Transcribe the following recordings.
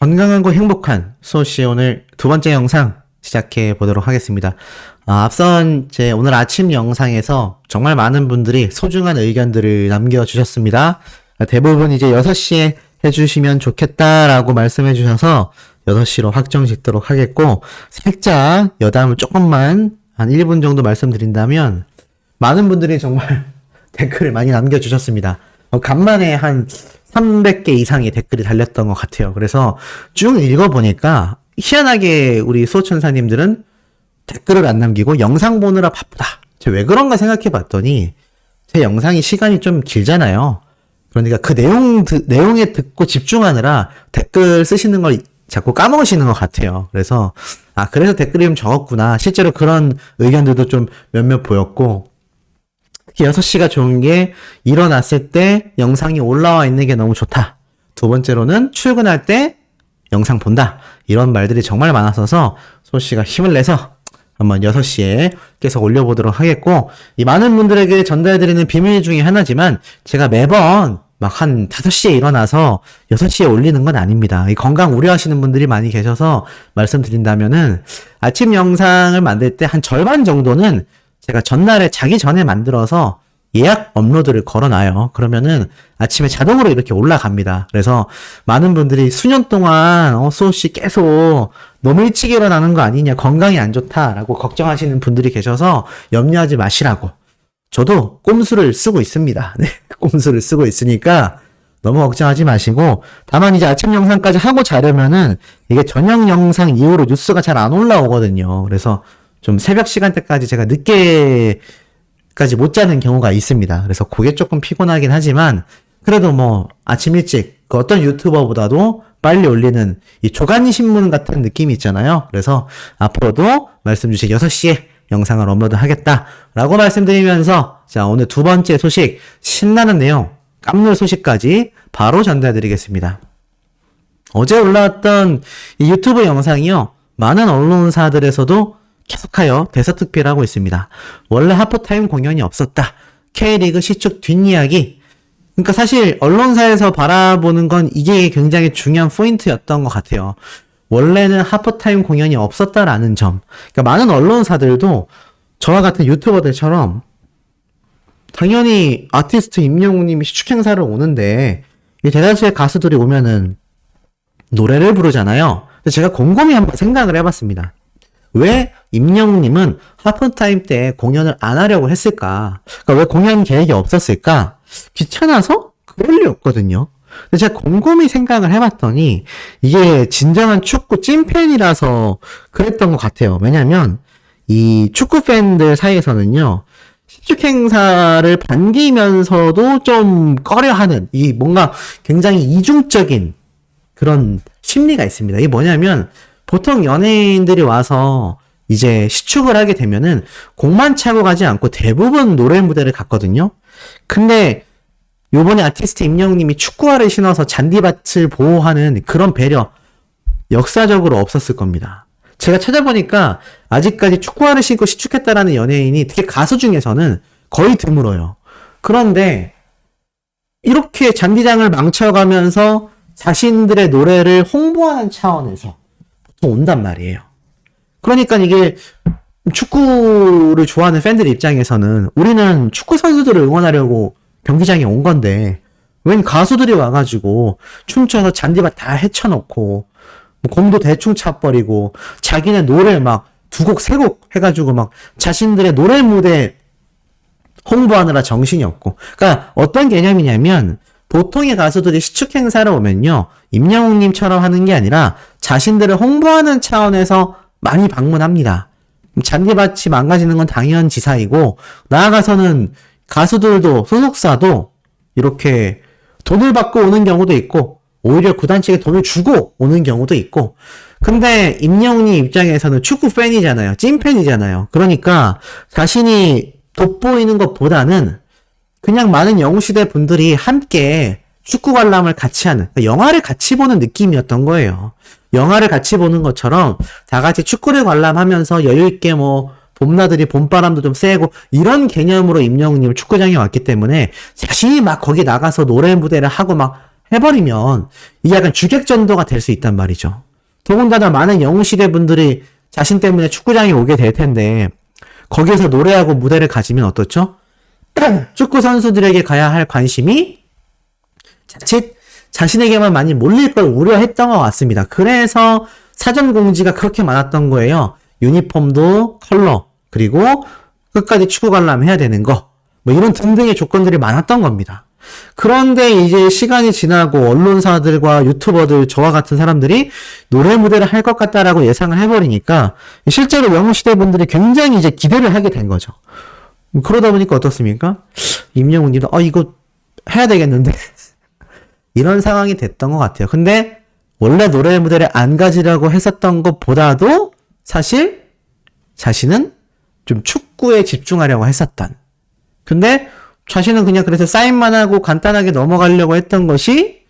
건강하고 행복한 수호씨 오늘 두 번째 영상 시작해 보도록 하겠습니다. 앞선 제 오늘 아침 영상에서 정말 많은 분들이 소중한 의견들을 남겨주셨습니다. 대부분 이제 6시에 해주시면 좋겠다라고 말씀해 주셔서 6시로 확정 짓도록 하겠고, 살짝 여담을 조금만 한 1분 정도 말씀드린다면, 많은 분들이 정말 댓글을 많이 남겨주셨습니다. 간만에 한 300개 이상의 댓글이 달렸던 것 같아요. 그래서 쭉 읽어보니까 희한하게 우리 수호천사님들은 댓글을 안 남기고 영상 보느라 바쁘다. 제가 왜 그런가 생각해봤더니 제 영상이 시간이 좀 길잖아요. 그러니까 그 내용에 듣고 집중하느라 댓글 쓰시는 걸 자꾸 까먹으시는 것 같아요. 그래서 그래서 댓글이 좀 적었구나. 실제로 그런 의견들도 좀 몇몇 보였고, 특히 6시가 좋은 게 일어났을 때 영상이 올라와 있는 게 너무 좋다. 두 번째로는 출근할 때 영상 본다. 이런 말들이 정말 많았어서 소씨가 힘을 내서 한번 6시에 계속 올려보도록 하겠고, 이 많은 분들에게 전달해드리는 비밀 중에 하나지만 제가 매번 막 한 5시에 일어나서 6시에 올리는 건 아닙니다. 이 건강 우려하시는 분들이 많이 계셔서 말씀드린다면은 아침 영상을 만들 때 한 절반 정도는 제가 전날에 자기 전에 만들어서 예약 업로드를 걸어놔요. 그러면은 아침에 자동으로 이렇게 올라갑니다. 그래서 많은 분들이 수년 동안 수호씨 계속 너무 일찍 일어나는 거 아니냐, 건강이 안 좋다라고 걱정하시는 분들이 계셔서 염려하지 마시라고. 저도 꼼수를 쓰고 있습니다. 네, 꼼수를 쓰고 있으니까 너무 걱정하지 마시고, 다만 이제 아침 영상까지 하고 자려면은 이게 저녁 영상 이후로 뉴스가 잘 안 올라오거든요. 그래서 좀 새벽 시간대까지 제가 늦게까지 못 자는 경우가 있습니다. 그래서 그게 조금 피곤하긴 하지만, 그래도 뭐 아침 일찍 그 어떤 유튜버보다도 빨리 올리는 이 조간 신문 같은 느낌이 있잖아요. 그래서 앞으로도 말씀 주신 6시에 영상을 업로드 하겠다라고 말씀드리면서, 자, 오늘 두 번째 소식, 신나는 내용, 깜놀 소식까지 바로 전달드리겠습니다. 어제 올라왔던 이 유튜브 영상이요, 많은 언론사들에서도 계속하여 대서특필을 하고 있습니다. 원래 하프타임 공연이 없었다. K리그 시축 뒷이야기. 그러니까 사실 언론사에서 바라보는 건 이게 굉장히 중요한 포인트였던 것 같아요. 원래는 하프타임 공연이 없었다라는 점. 그러니까 많은 언론사들도 저와 같은 유튜버들처럼 당연히 아티스트 임영웅님이 시축 행사를 오는데 이 대다수의 가수들이 오면은 노래를 부르잖아요. 근데 제가 곰곰이 한번 생각을 해봤습니다. 왜 임영웅님은 하프타임 때 공연을 안 하려고 했을까? 그러니까 왜 공연 계획이 없었을까? 귀찮아서? 그럴 리 없거든요. 근데 제가 곰곰이 생각을 해봤더니 이게 진정한 축구 찐팬이라서 그랬던 것 같아요. 왜냐면 이 축구 팬들 사이에서는요, 시축 행사를 반기면서도 좀 꺼려하는 이 뭔가 굉장히 이중적인 그런 심리가 있습니다. 이게 뭐냐면, 보통 연예인들이 와서 이제 시축을 하게 되면은 곡만 차고 가지 않고 대부분 노래 무대를 갔거든요. 근데 요번에 아티스트 임영웅님이 축구화를 신어서 잔디밭을 보호하는 그런 배려, 역사적으로 없었을 겁니다. 제가 찾아보니까 아직까지 축구화를 신고 시축했다라는 연예인이 특히 가수 중에서는 거의 드물어요. 그런데 이렇게 잔디장을 망쳐가면서 자신들의 노래를 홍보하는 차원에서 보통 온단 말이에요. 그러니까 이게 축구를 좋아하는 팬들 입장에서는 우리는 축구 선수들을 응원하려고 경기장에 온 건데 웬 가수들이 와가지고 춤춰서 잔디밭 다 헤쳐놓고 뭐 공도 대충 차버리고 자기네 노래 막 2곡 3곡 해가지고 막 자신들의 노래 무대 홍보하느라 정신이 없고. 그러니까 어떤 개념이냐면, 보통의 가수들이 시축 행사를 오면요, 임영웅님처럼 하는 게 아니라 자신들을 홍보하는 차원에서 많이 방문합니다. 잔디밭이 망가지는 건 당연지사이고, 나아가서는 가수들도 소속사도 이렇게 돈을 받고 오는 경우도 있고, 오히려 구단 측에 돈을 주고 오는 경우도 있고. 근데 임영웅님 입장에서는 축구 팬이잖아요. 찐팬이잖아요. 그러니까 자신이 돋보이는 것보다는 그냥 많은 영웅시대 분들이 함께 축구 관람을 같이 하는, 그러니까 영화를 같이 보는 느낌이었던 거예요. 영화를 같이 보는 것처럼 다 같이 축구를 관람하면서 여유있게 뭐 봄나들이 봄바람도 좀 쐬고 이런 개념으로 임영웅님 축구장에 왔기 때문에 자신이 막 거기 나가서 노래 무대를 하고 막 해버리면 이게 약간 주객전도가 될 수 있단 말이죠. 더군다나 많은 영웅시대 분들이 자신 때문에 축구장에 오게 될 텐데 거기에서 노래하고 무대를 가지면 어떻죠? 축구 선수들에게 가야 할 관심이 자칫 자신에게만 많이 몰릴 걸 우려했던 것 같습니다. 그래서 사전 공지가 그렇게 많았던 거예요. 유니폼도 컬러, 그리고 끝까지 축구 관람해야 되는 거, 뭐 이런 등등의 조건들이 많았던 겁니다. 그런데 이제 시간이 지나고 언론사들과 유튜버들, 저와 같은 사람들이 노래 무대를 할 것 같다라고 예상을 해버리니까 실제로 영웅시대 분들이 굉장히 이제 기대를 하게 된 거죠. 그러다 보니까 어떻습니까? 임영웅 님도 이거 해야 되겠는데 이런 상황이 됐던 것 같아요. 근데 원래 노래 무대를 안 가지려고 했었던 것보다도 사실 자신은 좀 축구에 집중하려고 했었던, 근데 자신은 그냥 그래서 사인만 하고 간단하게 넘어가려고 했던 것이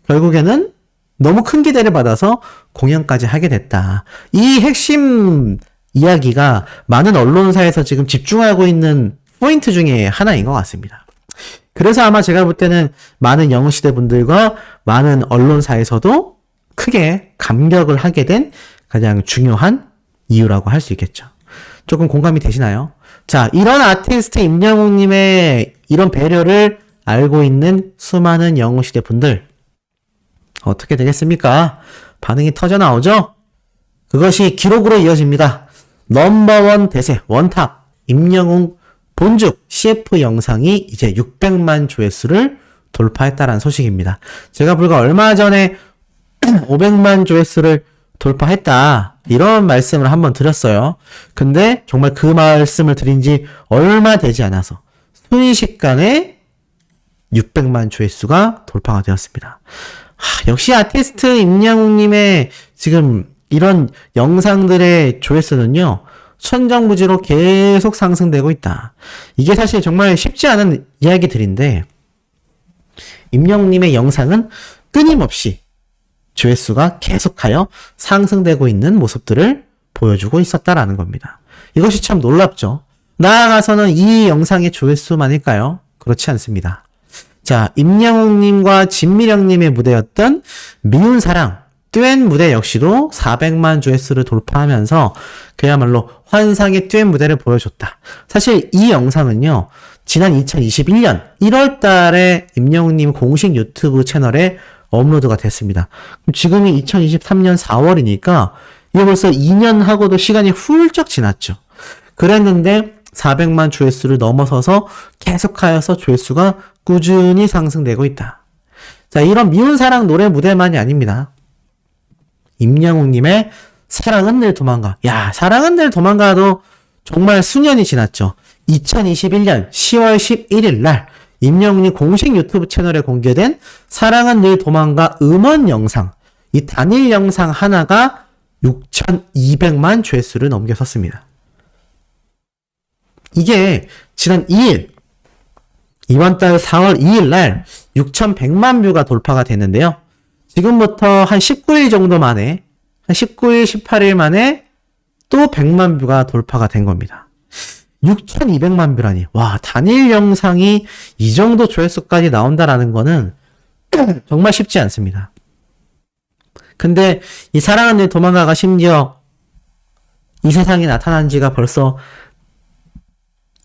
결국에는 너무 큰 기대를 받아서 공연까지 하게 됐다. 이 핵심 이야기가 많은 언론사에서 지금 집중하고 있는 포인트 중에 하나인 것 같습니다. 그래서 아마 제가 볼 때는 많은 영웅시대 분들과 많은 언론사에서도 크게 감격을 하게 된 가장 중요한 이유라고 할 수 있겠죠. 조금 공감이 되시나요? 자, 이런 아티스트 임영웅님의 이런 배려를 알고 있는 수많은 영웅시대 분들, 어떻게 되겠습니까? 반응이 터져 나오죠? 그것이 기록으로 이어집니다. 넘버원 대세 원탑 임영웅 본죽 CF 영상이 이제 600만 조회수를 돌파했다라는 소식입니다. 제가 불과 얼마 전에 500만 조회수를 돌파했다, 이런 말씀을 한번 드렸어요. 근데 정말 그 말씀을 드린 지 얼마 되지 않아서 순식간에 600만 조회수가 돌파가 되었습니다. 역시 아티스트 임영웅님의 지금 이런 영상들의 조회수는요, 천정부지로 계속 상승되고 있다. 이게 사실 정말 쉽지 않은 이야기들인데, 임영웅님의 영상은 끊임없이 조회수가 계속하여 상승되고 있는 모습들을 보여주고 있었다라는 겁니다. 이것이 참 놀랍죠. 나아가서는 이 영상의 조회수만일까요? 그렇지 않습니다. 자, 임영웅님과 진미령님의 무대였던 미운 사랑 듀엣 무대 역시도 400만 조회수를 돌파하면서 그야말로 환상의 듀엣 무대를 보여줬다. 사실 이 영상은요, 지난 2021년 1월 달에 임영웅님 공식 유튜브 채널에 업로드가 됐습니다. 지금이 2023년 4월이니까 이게 벌써 2년 하고도 시간이 훌쩍 지났죠. 그랬는데 400만 조회수를 넘어서서 계속하여서 조회수가 꾸준히 상승되고 있다. 자, 이런 미운 사랑 노래 무대만이 아닙니다. 임영웅님의 사랑은 늘 도망가. 야, 사랑은 늘 도망가도 정말 수년이 지났죠. 2021년 10월 11일 날 임영웅님 공식 유튜브 채널에 공개된 사랑은 늘 도망가 음원 영상, 이 단일 영상 하나가 6,200만 조회수를 넘겨섰습니다. 이게 지난 2일, 이번 달 4월 2일 날 6,100만 뷰가 돌파가 됐는데요. 지금부터 한 19일 정도 만에, 한 19일, 18일 만에 또 100만 뷰가 돌파가 된 겁니다. 6,200만 뷰라니. 와, 단일 영상이 이 정도 조회수까지 나온다라는 거는 정말 쉽지 않습니다. 근데 이 사랑은 늘 도망가가 심지어 이 세상에 나타난 지가 벌써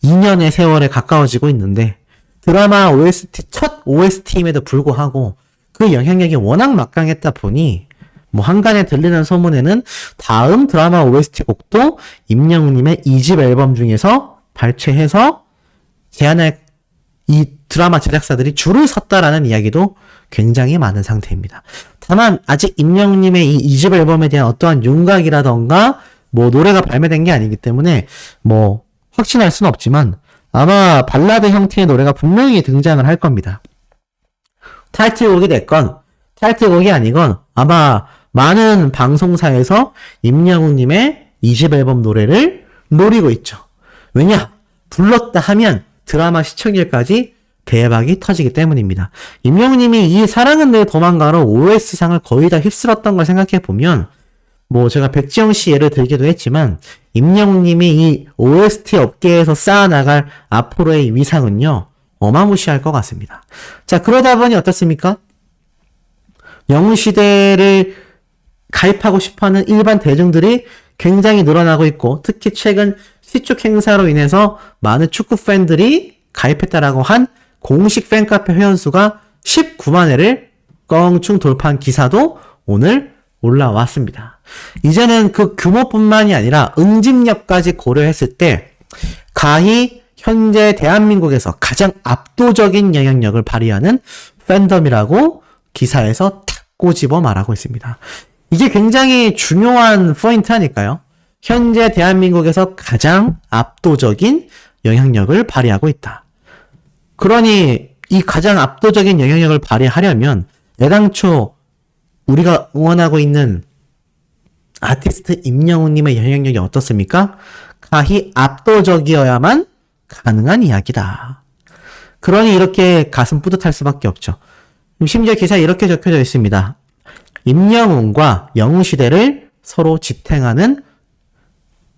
2년의 세월에 가까워지고 있는데, 드라마 OST, 첫 OST임에도 불구하고 그 영향력이 워낙 막강했다 보니 뭐 한간에 들리는 소문에는 다음 드라마 OST 곡도 임영웅님의 2집 앨범 중에서 발췌해서 제안할 이 드라마 제작사들이 줄을 섰다라는 이야기도 굉장히 많은 상태입니다. 다만 아직 임영웅님의 이 2집 앨범에 대한 어떠한 윤곽이라던가 뭐 노래가 발매된 게 아니기 때문에 뭐 확신할 수는 없지만 아마 발라드 형태의 노래가 분명히 등장을 할 겁니다. 타이틀곡이 됐건 타이틀곡이 아니건 아마 많은 방송사에서 임영웅님의 2집 앨범 노래를 노리고 있죠. 왜냐? 불렀다 하면 드라마 시청률까지 대박이 터지기 때문입니다. 임영웅님이 이 사랑은 늘 도망가로 OST상을 거의 다 휩쓸었던 걸 생각해보면, 뭐 제가 백지영씨 예를 들기도 했지만 임영웅님이 이 OST 업계에서 쌓아나갈 앞으로의 위상은요 어마무시할 것 같습니다. 자, 그러다 보니 어떻습니까? 영웅시대를 가입하고 싶어하는 일반 대중들이 굉장히 늘어나고 있고, 특히 최근 시축 행사로 인해서 많은 축구 팬들이 가입했다라고 한 공식 팬카페 회원수가 19만 회를 껑충 돌파한 기사도 오늘 올라왔습니다. 이제는 그 규모뿐만이 아니라 응집력까지 고려했을 때 가히 현재 대한민국에서 가장 압도적인 영향력을 발휘하는 팬덤이라고 기사에서 탁 꼬집어 말하고 있습니다. 이게 굉장히 중요한 포인트니까요. 현재 대한민국에서 가장 압도적인 영향력을 발휘하고 있다. 그러니 이 가장 압도적인 영향력을 발휘하려면 애당초 우리가 응원하고 있는 아티스트 임영웅님의 영향력이 어떻습니까? 가히 압도적이어야만 가능한 이야기다. 그러니 이렇게 가슴 뿌듯할 수밖에 없죠. 심지어 기사에 이렇게 적혀져 있습니다. 임영웅과 영웅시대를 서로 지탱하는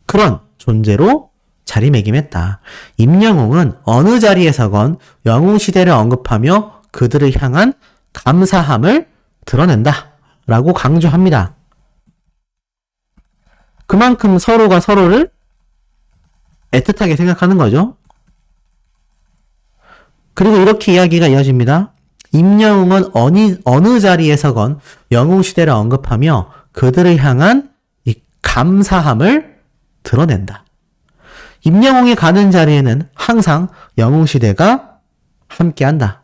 그런 존재로 자리매김했다. 임영웅은 어느 자리에서건 영웅시대를 언급하며 그들을 향한 감사함을 드러낸다. 라고 강조합니다. 그만큼 서로가 서로를 애틋하게 생각하는 거죠. 그리고 이렇게 이야기가 이어집니다. 임영웅은 어느 자리에서건 영웅시대를 언급하며 그들을 향한 이 감사함을 드러낸다. 임영웅이 가는 자리에는 항상 영웅시대가 함께한다.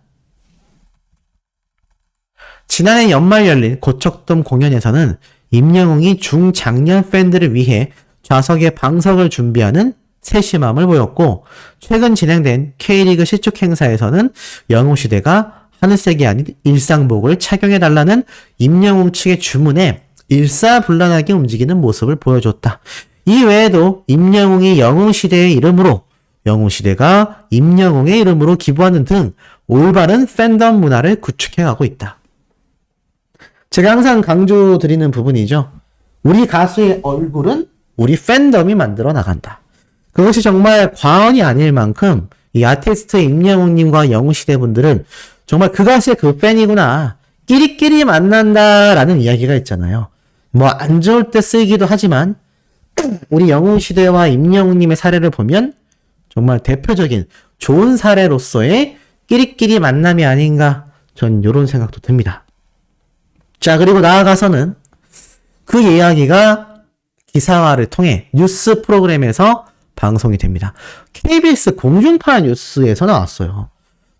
지난해 연말 열린 고척돔 공연에서는 임영웅이 중장년 팬들을 위해 좌석에 방석을 준비하는 세심함을 보였고, 최근 진행된 K리그 시축 행사에서는 영웅시대가 하늘색이 아닌 일상복을 착용해달라는 임영웅 측의 주문에 일사불란하게 움직이는 모습을 보여줬다. 이 외에도 임영웅이 영웅시대의 이름으로, 영웅시대가 임영웅의 이름으로 기부하는 등 올바른 팬덤 문화를 구축해가고 있다. 제가 항상 강조드리는 부분이죠. 우리 가수의 얼굴은 우리 팬덤이 만들어 나간다. 그것이 정말 과언이 아닐 만큼 이 아티스트 임영웅님과 영웅시대 분들은 정말 그 가수의 그 팬이구나. 끼리끼리 만난다라는 이야기가 있잖아요. 뭐 안 좋을 때 쓰이기도 하지만 우리 영웅시대와 임영웅님의 사례를 보면 정말 대표적인 좋은 사례로서의 끼리끼리 만남이 아닌가, 전 이런 생각도 듭니다. 자, 그리고 나아가서는 그 이야기가 기사화를 통해 뉴스 프로그램에서 방송이 됩니다. KBS 공중파 뉴스에서 나왔어요.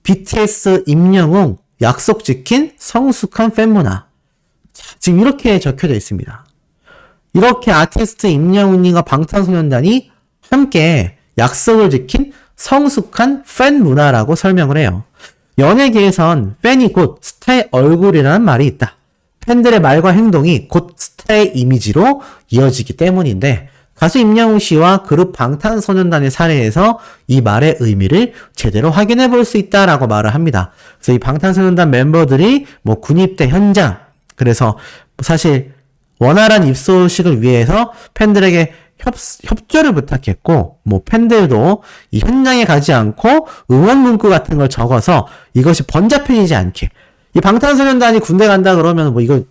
BTS 임영웅 약속 지킨 성숙한 팬문화. 지금 이렇게 적혀져 있습니다. 이렇게 아티스트 임영웅님과 방탄소년단이 함께 약속을 지킨 성숙한 팬문화라고 설명을 해요. 연예계에선 팬이 곧 스타의 얼굴이라는 말이 있다. 팬들의 말과 행동이 곧 스타의 이미지로 이어지기 때문인데, 가수 임영웅 씨와 그룹 방탄소년단의 사례에서 이 말의 의미를 제대로 확인해 볼 수 있다라고 말을 합니다. 그래서 이 방탄소년단 멤버들이 뭐 군입대 현장, 그래서 사실 원활한 입소식을 위해서 팬들에게 협조를 부탁했고, 뭐 팬들도 이 현장에 가지 않고 응원 문구 같은 걸 적어서 이것이 번잡해지지 않게, 이 방탄소년단이 군대 간다 그러면 뭐 이거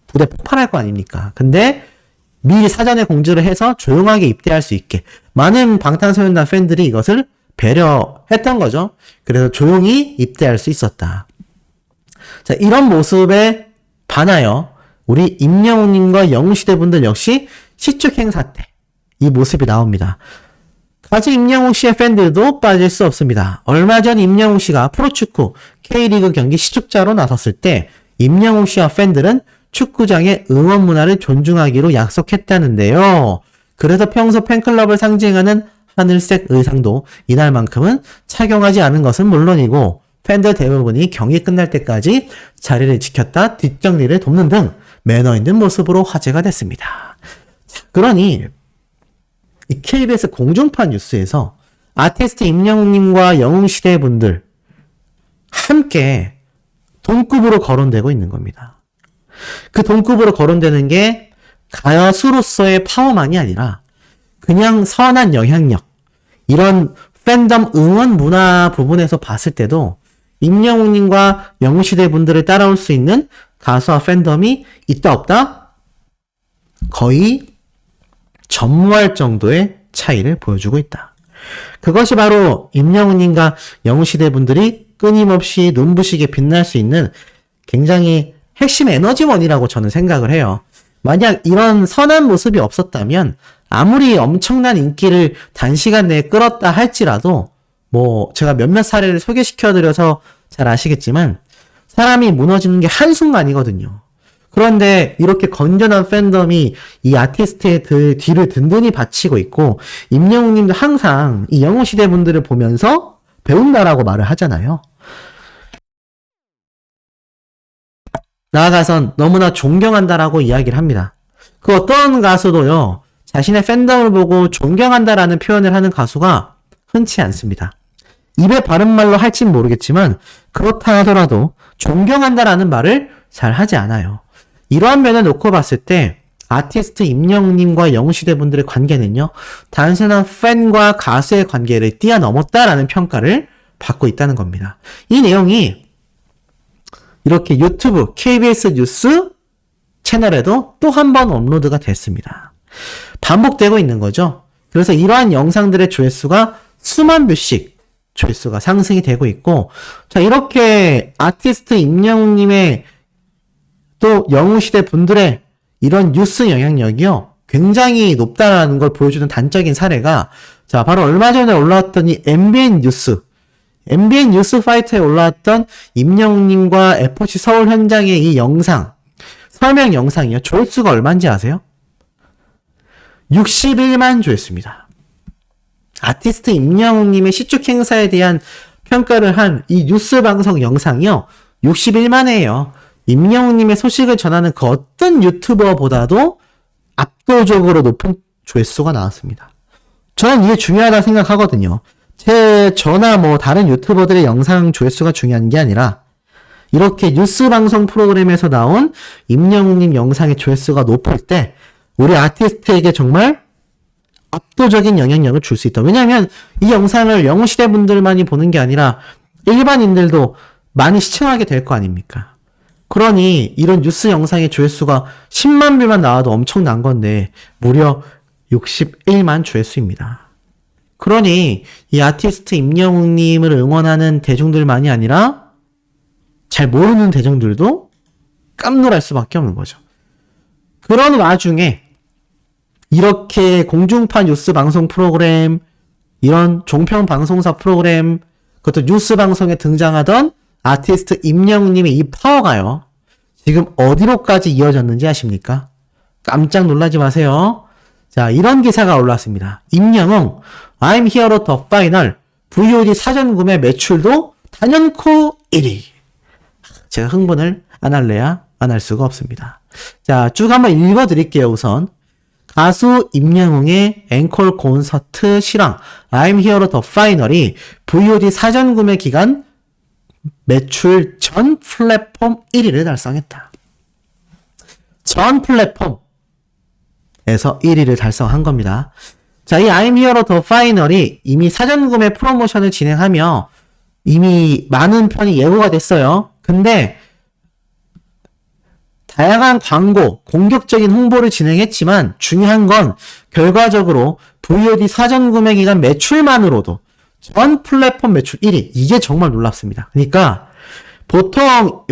부대 폭발할 거 아닙니까? 근데 미리 사전에 공지를 해서 조용하게 입대할 수 있게 많은 방탄소년단 팬들이 이것을 배려했던 거죠. 그래서 조용히 입대할 수 있었다. 자, 이런 모습에 반하여 우리 임영웅님과 영웅시대 분들 역시 시축 행사 때 이 모습이 나옵니다. 가수 임영웅 씨의 팬들도 빠질 수 없습니다. 얼마 전 임영웅 씨가 프로축구 K리그 경기 시축자로 나섰을 때 임영웅 씨와 팬들은 축구장의 응원 문화를 존중하기로 약속했다는데요. 그래서 평소 팬클럽을 상징하는 하늘색 의상도 이날만큼은 착용하지 않은 것은 물론이고, 팬들 대부분이 경기 끝날 때까지 자리를 지켰다 뒷정리를 돕는 등 매너 있는 모습으로 화제가 됐습니다. 그러니 이 KBS 공중파 뉴스에서 아티스트 임영웅님과 영웅시대 분들 함께 동급으로 거론되고 있는 겁니다. 그 동급으로 거론되는 게 가수로서의 파워만이 아니라 그냥 선한 영향력, 이런 팬덤 응원 문화 부분에서 봤을 때도 임영웅님과 영웅시대 분들을 따라올 수 있는 가수와 팬덤이 있다 없다? 거의 전무할 정도의 차이를 보여주고 있다. 그것이 바로 임영웅님과 영웅시대 분들이 끊임없이 눈부시게 빛날 수 있는 굉장히 핵심 에너지원이라고 저는 생각을 해요. 만약 이런 선한 모습이 없었다면 아무리 엄청난 인기를 단시간 내에 끌었다 할지라도 제가 몇몇 사례를 소개시켜드려서 잘 아시겠지만 사람이 무너지는 게 한순간이거든요. 그런데 이렇게 건전한 팬덤이 이 아티스트의 뒤를 든든히 받치고 있고 임영웅님도 항상 이 영웅시대 분들을 보면서 배운다라고 말을 하잖아요. 나아가선 너무나 존경한다라고 이야기를 합니다. 그 어떤 가수도요, 자신의 팬덤을 보고 존경한다라는 표현을 하는 가수가 흔치 않습니다. 입에 바른 말로 할진 모르겠지만 그렇다 하더라도 존경한다라는 말을 잘 하지 않아요. 이러한 면을 놓고 봤을 때 아티스트 임영웅님과 영웅시대 분들의 관계는요, 단순한 팬과 가수의 관계를 뛰어넘었다라는 평가를 받고 있다는 겁니다. 이 내용이 이렇게 유튜브 KBS 뉴스 채널에도 또 한 번 업로드가 됐습니다. 반복되고 있는 거죠. 그래서 이러한 영상들의 조회수가 수만 뷰씩 조회수가 상승이 되고 있고, 자, 이렇게 아티스트 임영웅님의 또 영웅시대 분들의 이런 뉴스 영향력이요, 굉장히 높다라는 걸 보여주는 단적인 사례가, 자, 바로 얼마 전에 올라왔던 이 MBN 뉴스 파이터에 올라왔던 임영웅님과 FC 서울 현장의 이 영상, 설명 영상이요, 조회수가 얼마인지 아세요? 61만 조회수입니다. 아티스트 임영웅님의 시축 행사에 대한 평가를 한 이 뉴스 방송 영상이요, 61만회예요. 임영웅님의 소식을 전하는 그 어떤 유튜버보다도 압도적으로 높은 조회수가 나왔습니다. 저는 이게 중요하다고 생각하거든요. 저나 다른 유튜버들의 영상 조회수가 중요한 게 아니라 이렇게 뉴스 방송 프로그램에서 나온 임영웅님 영상의 조회수가 높을 때 우리 아티스트에게 정말 압도적인 영향력을 줄 수 있다. 왜냐하면 이 영상을 영웅시대 분들만이 보는 게 아니라 일반인들도 많이 시청하게 될 거 아닙니까? 그러니 이런 뉴스 영상의 조회수가 10만 뷰만 나와도 엄청난 건데 무려 61만 조회수입니다. 그러니 이 아티스트 임영웅님을 응원하는 대중들만이 아니라 잘 모르는 대중들도 깜놀할 수밖에 없는 거죠. 그런 와중에 이렇게 공중파 뉴스 방송 프로그램, 이런 종편 방송사 프로그램, 그것도 뉴스 방송에 등장하던 아티스트 임영웅님의 이 파워가요, 지금 어디로까지 이어졌는지 아십니까? 깜짝 놀라지 마세요. 자, 이런 기사가 올라왔습니다. 임영웅, I'm Hero The Final, VOD 사전 구매 매출도 단연코 1위. 제가 흥분을 안 할래야 안 할 수가 없습니다. 자, 쭉 한번 읽어드릴게요. 우선 가수 임영웅의 앵콜 콘서트 실황 I'm Hero The Final이 VOD 사전 구매 기간 매출 전 플랫폼 1위를 달성했다. 전 플랫폼에서 1위를 달성한 겁니다. 자, 이 I'm Hero The Final이 이미 사전 구매 프로모션을 진행하며 이미 많은 편이 예고가 됐어요. 근데 다양한 광고, 공격적인 홍보를 진행했지만 중요한 건 결과적으로 VOD 사전 구매 기간 매출만으로도 전 플랫폼 매출 1위. 이게 정말 놀랍습니다. 그러니까 보통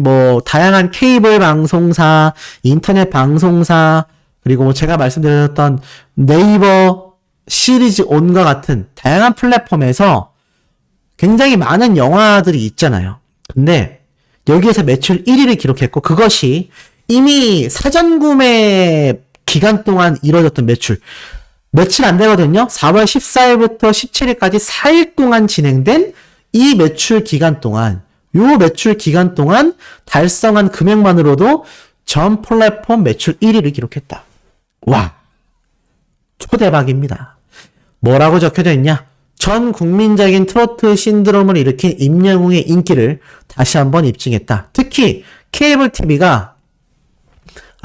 다양한 케이블 방송사, 인터넷 방송사, 그리고 제가 말씀드렸던 네이버 시리즈 온과 같은 다양한 플랫폼에서 굉장히 많은 영화들이 있잖아요. 근데 여기에서 매출 1위를 기록했고 그것이 이미 사전 구매 기간 동안 이루어졌던 매출, 며칠 안 되거든요. 4월 14일부터 17일까지 4일 동안 진행된 이 매출 기간 동안, 요 매출 기간 동안 달성한 금액만으로도 전 플랫폼 매출 1위를 기록했다. 와, 초대박입니다. 뭐라고 적혀져 있냐? 전 국민적인 트로트 신드롬을 일으킨 임영웅의 인기를 다시 한번 입증했다. 특히 케이블 TV가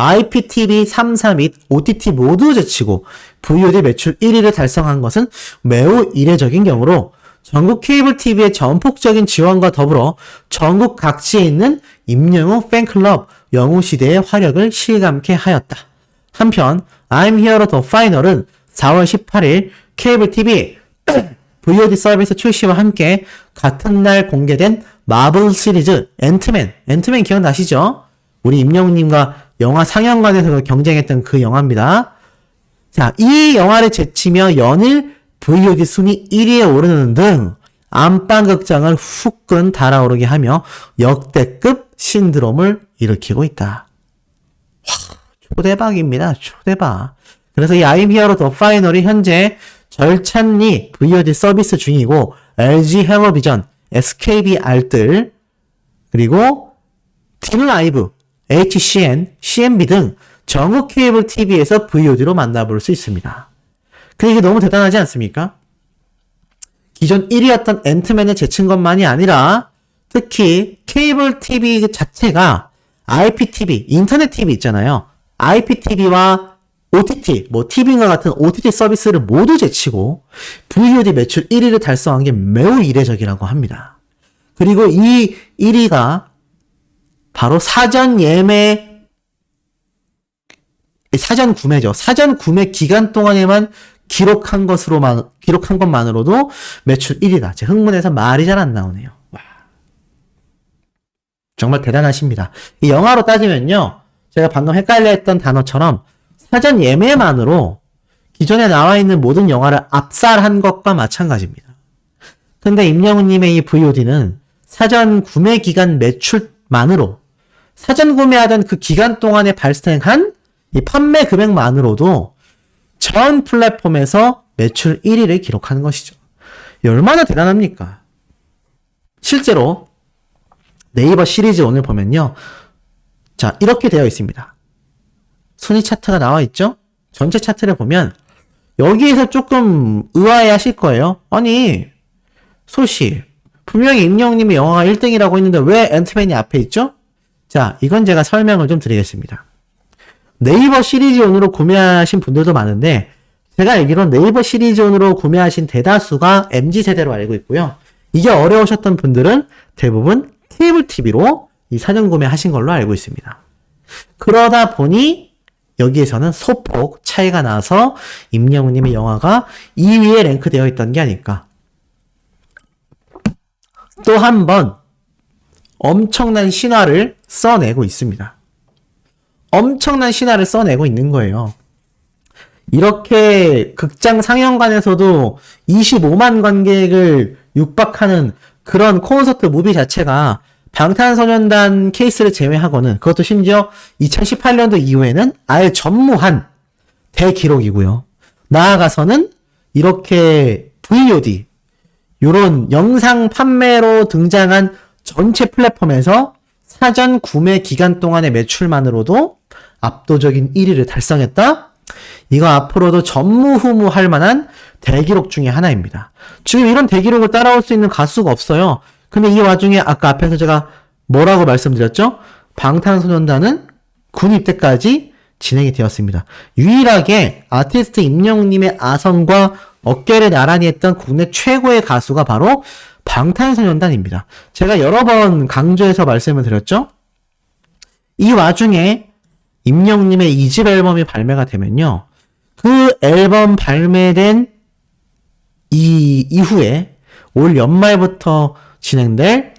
IPTV 3사 및 OTT 모두 제치고 VOD 매출 1위를 달성한 것은 매우 이례적인 경우로 전국 케이블 TV의 전폭적인 지원과 더불어 전국 각지에 있는 임영웅 팬클럽, 영웅시대의 화력을 실감케 하였다. 한편 I'm Here The Final은 4월 18일 케이블 TV VOD 서비스 출시와 함께 같은 날 공개된 마블 시리즈 앤트맨 기억나시죠? 우리 임영웅님과 영화 상영관에서 경쟁했던 그 영화입니다. 자, 이 영화를 제치며 연일 VOD 순위 1위에 오르는 등 안방극장을 후끈 달아오르게 하며 역대급 신드롬을 일으키고 있다. 초대박입니다. 초대박. 그래서 이 I'm Here The Final이 현재 절찬리 VOD 서비스 중이고 LG 헬로비전, SKBR들 그리고 딜라이브, HCN, CNB 등 전국 케이블 TV에서 VOD로 만나볼 수 있습니다. 근데 이게 너무 대단하지 않습니까? 기존 1위였던 앤트맨을 제친 것만이 아니라 특히 케이블 TV 자체가 IPTV, 인터넷 TV 있잖아요. IPTV와 OTT, TV인과 같은 OTT 서비스를 모두 제치고 VOD 매출 1위를 달성한 게 매우 이례적이라고 합니다. 그리고 이 1위가 바로 사전 구매죠. 사전 구매 기간 동안에만 기록한 것만으로도 매출 1위다. 제 흥분해서 말이 잘 안 나오네요. 와. 정말 대단하십니다. 이 영화로 따지면요. 제가 방금 헷갈려 했던 단어처럼 사전 예매만으로 기존에 나와 있는 모든 영화를 압살한 것과 마찬가지입니다. 근데 임영웅님의 이 VOD는 사전 구매 기간 매출만으로 사전 구매하던 그 기간 동안에 발생한 이 판매 금액만으로도 전 플랫폼에서 매출 1위를 기록하는 것이죠. 얼마나 대단합니까? 실제로 네이버 시리즈 오늘 보면요. 자, 이렇게 되어 있습니다. 순위 차트가 나와 있죠? 전체 차트를 보면 여기에서 조금 의아해 하실 거예요. 아니, 소씨, 분명히 임영웅님이 영화가 1등이라고 했는데 왜 앤트맨이 앞에 있죠? 자, 이건 제가 설명을 좀 드리겠습니다. 네이버 시리즈온으로 구매하신 분들도 많은데 제가 알기로는 네이버 시리즈온으로 구매하신 대다수가 MZ세대로 알고 있고요. 이게 어려우셨던 분들은 대부분 케이블 TV로 이 사전 구매하신 걸로 알고 있습니다. 그러다 보니 여기에서는 소폭 차이가 나서 임영웅님의 영화가 2위에 랭크되어 있던 게 아닐까. 또 한 번 엄청난 신화를 써내고 있습니다. 엄청난 신화를 써내고 있는 거예요. 이렇게 극장 상영관에서도 25만 관객을 육박하는 그런 콘서트 무비 자체가 방탄소년단 케이스를 제외하고는 그것도 심지어 2018년도 이후에는 아예 전무한 대기록이고요. 나아가서는 이렇게 VOD 요런 영상 판매로 등장한 전체 플랫폼에서 사전 구매 기간 동안의 매출만으로도 압도적인 1위를 달성했다? 이거 앞으로도 전무후무할 만한 대기록 중에 하나입니다. 지금 이런 대기록을 따라올 수 있는 가수가 없어요. 근데 이 와중에 아까 앞에서 제가 뭐라고 말씀드렸죠? 방탄소년단은 군 입대까지 진행이 되었습니다. 유일하게 아티스트 임영웅님의 아성과 어깨를 나란히 했던 국내 최고의 가수가 바로 방탄소년단입니다. 제가 여러 번 강조해서 말씀을 드렸죠? 이 와중에 임영웅님의 2집 앨범이 발매가 되면요. 그 앨범 발매된 이후에 올 연말부터 진행될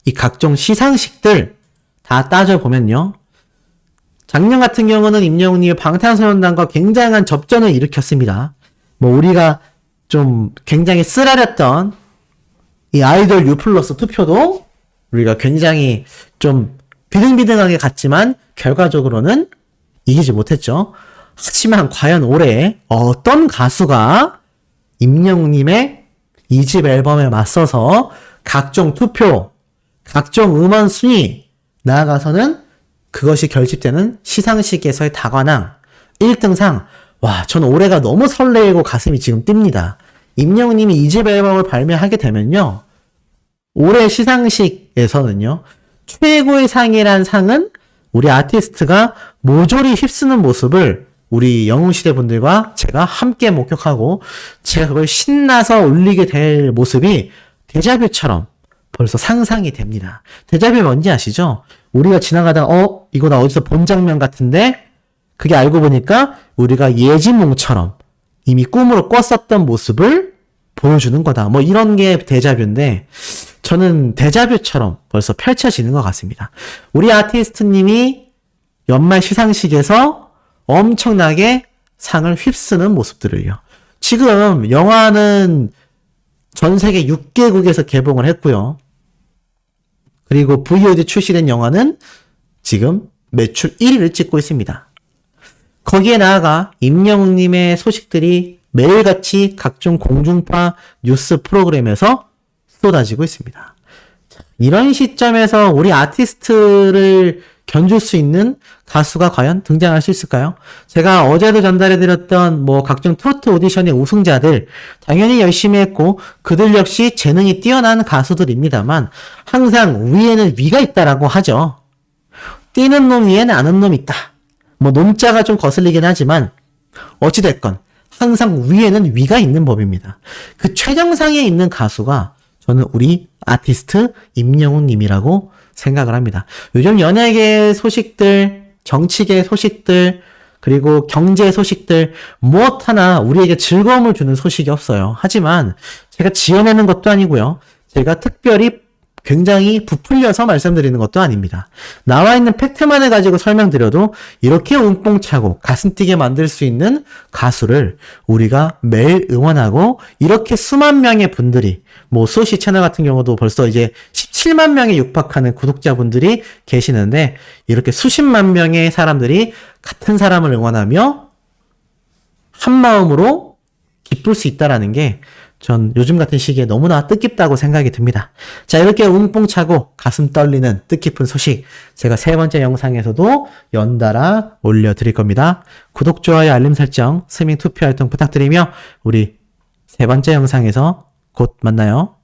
이 각종 시상식들 다 따져보면요. 작년 같은 경우는 임영웅님이 방탄소년단과 굉장한 접전을 일으켰습니다. 우리가 좀 굉장히 쓰라렸던 이 아이돌 U+ 투표도 우리가 굉장히 좀 비등비등하게 갔지만 결과적으로는 이기지 못했죠. 하지만 과연 올해 어떤 가수가 임영웅님의 2집 앨범에 맞서서 각종 투표, 각종 음원 순위, 나아가서는 그것이 결집되는 시상식에서의 다관왕, 1등상, 와, 전 올해가 너무 설레고 가슴이 지금 뜁니다. 임영웅님이 2집 앨범을 발매하게 되면요. 올해 시상식에서는요. 최고의 상이란 상은 우리 아티스트가 모조리 휩쓰는 모습을 우리 영웅시대 분들과 제가 함께 목격하고 제가 그걸 신나서 올리게 될 모습이 데자뷰처럼 벌써 상상이 됩니다. 데자뷰 뭔지 아시죠? 우리가 지나가다가 이거 나 어디서 본 장면 같은데? 그게 알고 보니까 우리가 예지몽처럼 이미 꿈으로 꿨었던 모습을 보여주는 거다. 뭐 이런 게 데자뷰인데 저는 데자뷰처럼 벌써 펼쳐지는 것 같습니다. 우리 아티스트님이 연말 시상식에서 엄청나게 상을 휩쓰는 모습들을요. 지금 영화는 전 세계 6개국에서 개봉을 했고요. 그리고 VOD 출시된 영화는 지금 매출 1위를 찍고 있습니다. 거기에 나아가 임영웅님의 소식들이 매일같이 각종 공중파 뉴스 프로그램에서 쏟아지고 있습니다. 이런 시점에서 우리 아티스트를 견줄 수 있는 가수가 과연 등장할 수 있을까요? 제가 어제도 전달해드렸던 각종 트로트 오디션의 우승자들 당연히 열심히 했고 그들 역시 재능이 뛰어난 가수들입니다만 항상 위에는 위가 있다라고 하죠. 뛰는 놈 위에는 아는 놈 있다. 논자가 좀 거슬리긴 하지만 어찌됐건 항상 위에는 위가 있는 법입니다. 그 최정상에 있는 가수가 저는 우리 아티스트 임영웅 님이라고 생각을 합니다. 요즘 연예계 소식들, 정치계 소식들, 그리고 경제 소식들 무엇 하나 우리에게 즐거움을 주는 소식이 없어요. 하지만 제가 지어내는 것도 아니고요. 제가 특별히 굉장히 부풀려서 말씀드리는 것도 아닙니다. 나와 있는 팩트만을 가지고 설명드려도 이렇게 웅뽕 차고 가슴 뛰게 만들 수 있는 가수를 우리가 매일 응원하고 이렇게 수만 명의 분들이 소시 채널 같은 경우도 벌써 이제 17만 명에 육박하는 구독자분들이 계시는데 이렇게 수십만 명의 사람들이 같은 사람을 응원하며 한 마음으로 기쁠 수 있다라는 게 전 요즘 같은 시기에 너무나 뜻깊다고 생각이 듭니다. 자, 이렇게 웅뽕 차고 가슴 떨리는 뜻깊은 소식 제가 세 번째 영상에서도 연달아 올려드릴 겁니다. 구독, 좋아요, 알림 설정, 스밍 투표 활동 부탁드리며 우리 세 번째 영상에서 곧 만나요.